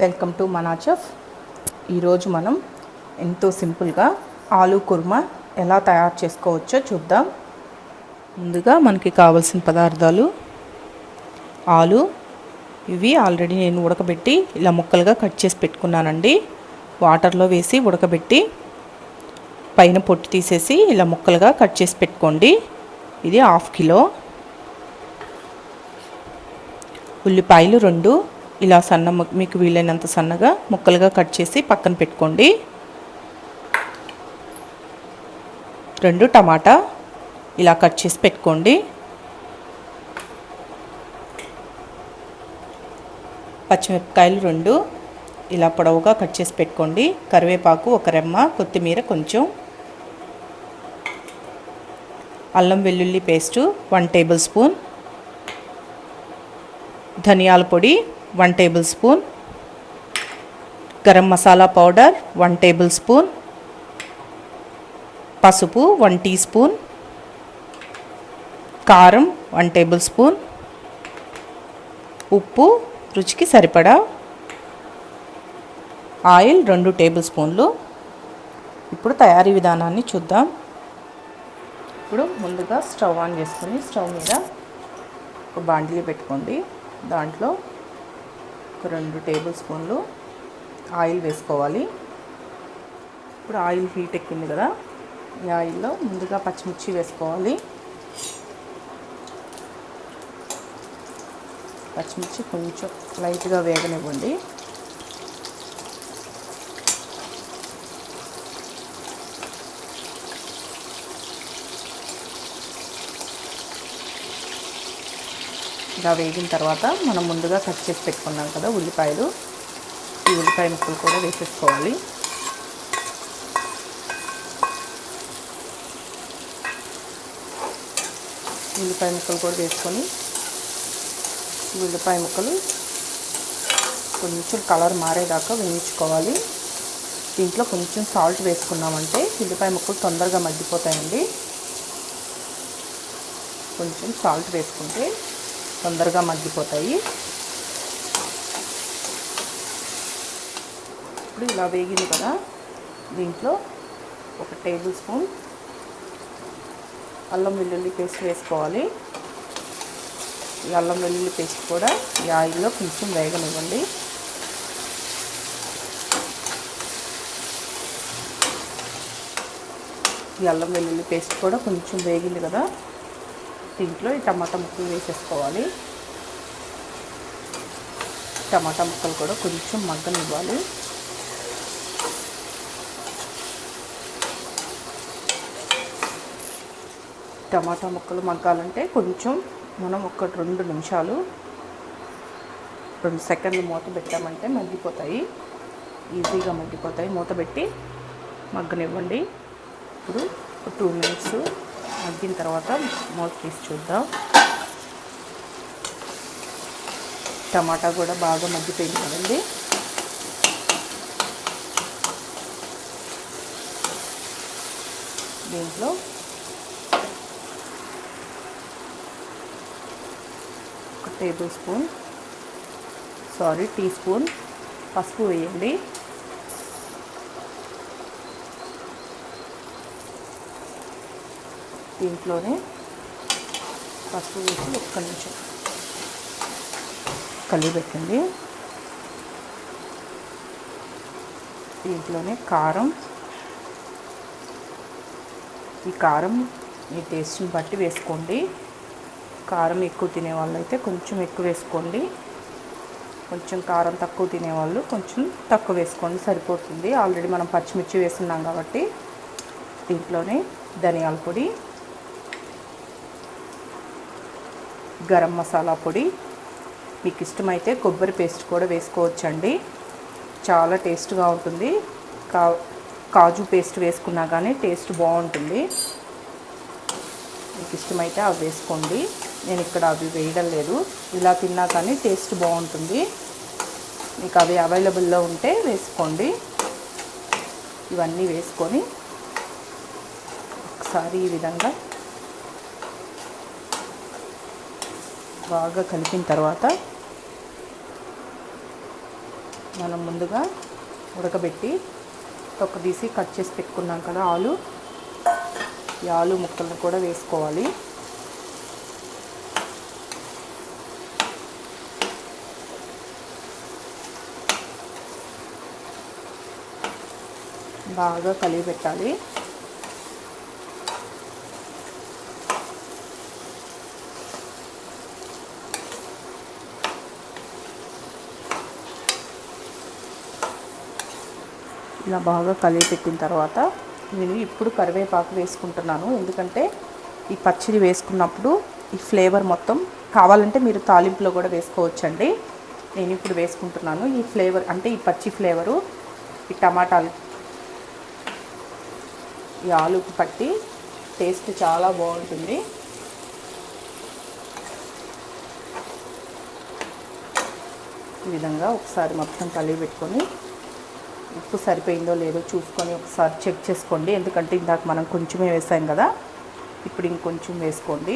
Welcome to మనా chef. ఈరోజు మనం ఎంతో సింపుల్గా ఆలూ కుర్మా ఎలా తయారు చేసుకోవచ్చో చూద్దాం. ముందుగా మనకి కావాల్సిన పదార్థాలు ఆలు. ఇవి ఆల్రెడీ నేను ఉడకబెట్టి ఇలా ముక్కలుగా కట్ చేసి పెట్టుకున్నానండి. వాటర్లో వేసి ఉడకబెట్టి పైన పొట్టు తీసేసి ఇలా ముక్కలుగా కట్ చేసి పెట్టుకోండి. ఇది 1/2 కిలో. ఉల్లిపాయలు 2 ఇలా మీకు వీలైనంత సన్నగా ముక్కలుగా కట్ చేసి పక్కన పెట్టుకోండి. 2 టమాటా ఇలా కట్ చేసి పెట్టుకోండి. పచ్చిమిరపకాయలు 2 ఇలా పొడవుగా కట్ చేసి పెట్టుకోండి. కరివేపాకు 1 రెమ్మ, కొత్తిమీర కొంచెం, అల్లం వెల్లుల్లి పేస్టు 1 టేబుల్ స్పూన్, ధనియాల పొడి 1 table spoon, garam masala powder 1 table spoon, పసుపు 1 టీ స్పూన్, కారం 1 టేబుల్ స్పూన్, ఉప్పు రుచికి సరిపడా, ఆయిల్ 2 టేబుల్ స్పూన్లు. ఇప్పుడు తయారీ విధానాన్ని చూద్దాం. ఇప్పుడు ముందుగా స్టవ్ ఆన్ చేసుకొని స్టవ్ మీద ఒక బాండిలి పెట్టుకోండి. దాంట్లో 2 టేబుల్ స్పూన్లు ఆయిల్ వేసుకోవాలి. ఇప్పుడు ఆయిల్ హీట్ ఎక్కింది కదా, ఈ ఆయిల్లో ముందుగా పచ్చిమిర్చి వేసుకోవాలి. పచ్చిమిర్చి కొంచెం లైట్గా వేగనివ్వండి. ఇలా వేగిన తర్వాత మనం ముందుగా కట్ చేసి పెట్టుకున్నాం కదా ఉల్లిపాయలు, ఈ ఉల్లిపాయ ముక్కలు కూడా వేసేసుకోవాలి. ఉల్లిపాయ ముక్కలు కూడా వేసుకొని ఈ ఉల్లిపాయ ముక్కలు కొంచెం కలర్ మారేదాకా వేయించుకోవాలి. దీంట్లో కొంచెం సాల్ట్ వేసుకున్నామంటే ఉల్లిపాయ ముక్కలు తొందరగా మగ్గిపోతాయండి. కొంచెం సాల్ట్ వేసుకుంటే తొందరగా మగ్గిపోతాయి. ఇప్పుడు ఇలా వేగింది కదా, దీంట్లో 1 టేబుల్ స్పూన్ అల్లం వెల్లుల్లి పేస్ట్ వేసుకోవాలి. ఈ అల్లం వెల్లుల్లి పేస్ట్ కూడా ఈ ఆయిల్లో కొంచెం వేగనివ్వండి. ఈ అల్లం వెల్లుల్లి పేస్ట్ కూడా కొంచెం వేగింది కదా, దీంట్లో ఈ టమాటా ముక్కలు వేసేసుకోవాలి. టమాటా ముక్కలు కూడా కొంచెం మగ్గనివ్వాలి. టమాటా ముక్కలు మగ్గాలంటే కొంచెం మనం 2 నిమిషాలు 2 సెకండ్లు మూత పెట్టామంటే మగ్గిపోతాయి, ఈజీగా మగ్గిపోతాయి. మూత పెట్టి మగ్గనివ్వండి. ఇప్పుడు 2 మినిట్స్ మగ్గిన తర్వాత మూత తీసి చూద్దాం. టమాటా కూడా బాగా మగ్గిపోయింది కదండి. దీంట్లో టీ స్పూన్ పసుపు వేయండి. దీంట్లోనే పసుపు వేసి 1 నిమిషం కలిపెట్టండి. దీంట్లోనే కారం, ఈ కారం మీ టేస్ట్ని బట్టి వేసుకోండి. కారం ఎక్కువ తినేవాళ్ళు అయితే కొంచెం ఎక్కువ వేసుకోండి, కొంచెం కారం తక్కువ తినేవాళ్ళు కొంచెం తక్కువ వేసుకోండి, సరిపోతుంది. ఆల్రెడీ మనం పచ్చిమిర్చి వేస్తున్నాం కాబట్టి. దీంట్లోనే ధనియాల పొడి, గరం మసాలా పొడి, మీకు ఇష్టమైతే కొబ్బరి పేస్ట్ కూడా వేసుకోవచ్చండి, చాలా టేస్ట్గా ఉంటుంది. కాజు పేస్ట్ వేసుకున్నా కానీ టేస్ట్ బాగుంటుంది. మీకు ఇష్టమైతే అవి వేసుకోండి. నేను ఇక్కడ అవి వేయడం లేదు, ఇలా తిన్నా కానీ టేస్ట్ బాగుంటుంది. మీకు అవి అవైలబుల్లో ఉంటే వేసుకోండి. ఇవన్నీ వేసుకొని ఒకసారి ఈ విధంగా బాగా కలిపిన తర్వాత మనం ముందుగా ఉడకబెట్టి తొక్క తీసి కట్ చేసి పెట్టుకున్నాం కదా ఆలు, ఈ ఆలు ముక్కలను కూడా వేసుకోవాలి. బాగా కలిపి పెట్టాలి. ఇలా బాగా కలిపి పెట్టిన తర్వాత నేను ఇప్పుడు కరివేపాకు వేసుకుంటున్నాను. ఎందుకంటే ఈ పచ్చడి వేసుకున్నప్పుడు ఈ ఫ్లేవర్ మొత్తం, కావాలంటే మీరు తాలింపులో కూడా వేసుకోవచ్చండి. నేను ఇప్పుడు వేసుకుంటున్నాను. ఈ ఫ్లేవర్ అంటే ఈ పచ్చి ఫ్లేవరు ఈ టమాటాలు, ఈ ఆలుకు పట్టి టేస్ట్ చాలా బాగుంటుంది. ఈ విధంగా ఒకసారి మొత్తం కలిపి పెట్టుకొని ఉప్పు సరిపోయిందో లేదో చూసుకొని ఒకసారి చెక్ చేసుకోండి. ఎందుకంటే ఇందాక మనం కొంచెమే వేసాం కదా, ఇప్పుడు ఇంకొంచెం వేసుకోండి.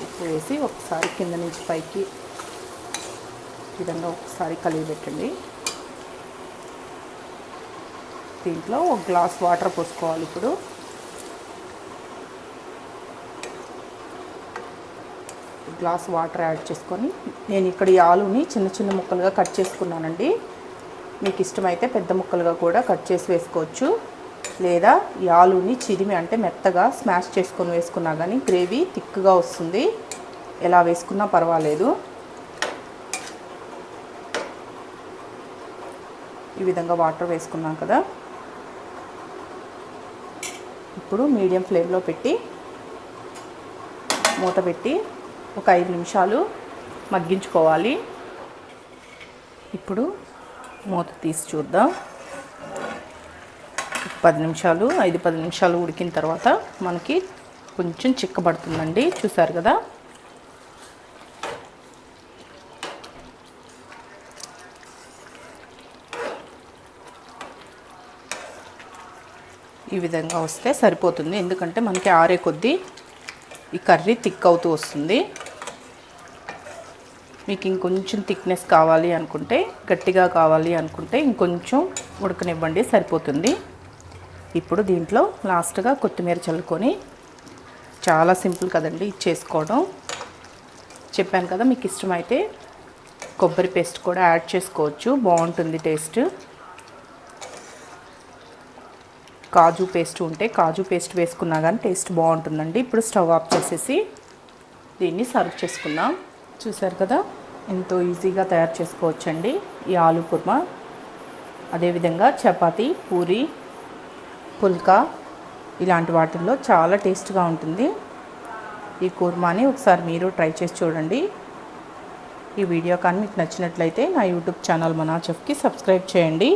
ఉప్పు వేసి ఒకసారి కింద నుంచి పైకి ఈ విధంగా ఒకసారి కలిపి పెట్టండి. దీంట్లో ఒక గ్లాస్ వాటర్ పోసుకోవాలి. ఇప్పుడు గ్లాస్ వాటర్ యాడ్ చేసుకొని, నేను ఇక్కడ ఈ ఆలుని చిన్న చిన్న ముక్కలుగా కట్ చేసుకున్నానండి. మీకు ఇష్టమైతే పెద్ద ముక్కలుగా కూడా కట్ చేసి వేసుకోవచ్చు, లేదా ఈ ఆలుని చిరిమి అంటే మెత్తగా స్మాష్ చేసుకొని వేసుకున్నా కానీ గ్రేవీ థిక్గా వస్తుంది. ఎలా వేసుకున్నా పర్వాలేదు. ఈ విధంగా వాటర్ వేసుకున్నాం కదా, ఇప్పుడు మీడియం ఫ్లేమ్లో పెట్టి మూత పెట్టి ఒక 5 నిమిషాలు మగ్గించుకోవాలి. ఇప్పుడు మూత తీసి చూద్దాం. 10 నిమిషాలు 5-10 నిమిషాలు ఉడికిన తర్వాత మనకి కొంచెం చిక్కబడుతుందండి. చూసారు కదా, ఈ విధంగా వస్తే సరిపోతుంది. ఎందుకంటే మనకి ఆరే కొద్దీ ఈ కర్రీ థిక్ అవుతూ వస్తుంది. మీకు ఇంకొంచెం థిక్నెస్ కావాలి అనుకుంటే, గట్టిగా కావాలి అనుకుంటే ఇంకొంచెం ఉడకనివ్వండి, సరిపోతుంది. ఇప్పుడు దీంట్లో లాస్ట్గా కొత్తిమీర చల్లుకొని, చాలా సింపుల్ కదండి ఇది చేసుకోవడం. చెప్పాను కదా, మీకు ఇష్టమైతే కొబ్బరి పేస్ట్ కూడా యాడ్ చేసుకోవచ్చు, బాగుంటుంది టేస్ట్. కాజు పేస్ట్ ఉంటే కాజు పేస్ట్ వేసుకున్నా కానీ టేస్ట్ బాగుంటుందండి. ఇప్పుడు స్టవ్ ఆఫ్ చేసేసి దీన్ని సర్వ్ చేసుకుందాం. చూసారు కదా, ఎంతో ఈజీగా తయారు చేసుకోవచ్చండి ఈ ఆలు కుర్మా. అదేవిధంగా చపాతీ, పూరి, పుల్కా ఇలాంటి వాటిల్లో చాలా టేస్ట్గా ఉంటుంది. ఈ కుర్మాని ఒకసారి మీరు ట్రై చేసి చూడండి. ఈ వీడియో కానీ మీకు నచ్చినట్లయితే నా యూట్యూబ్ ఛానల్ మనా చెఫ్కి సబ్స్క్రైబ్ చేయండి.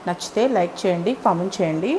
నచ్చితే లైక్ చేయండి, కామెంట్ చేయండి.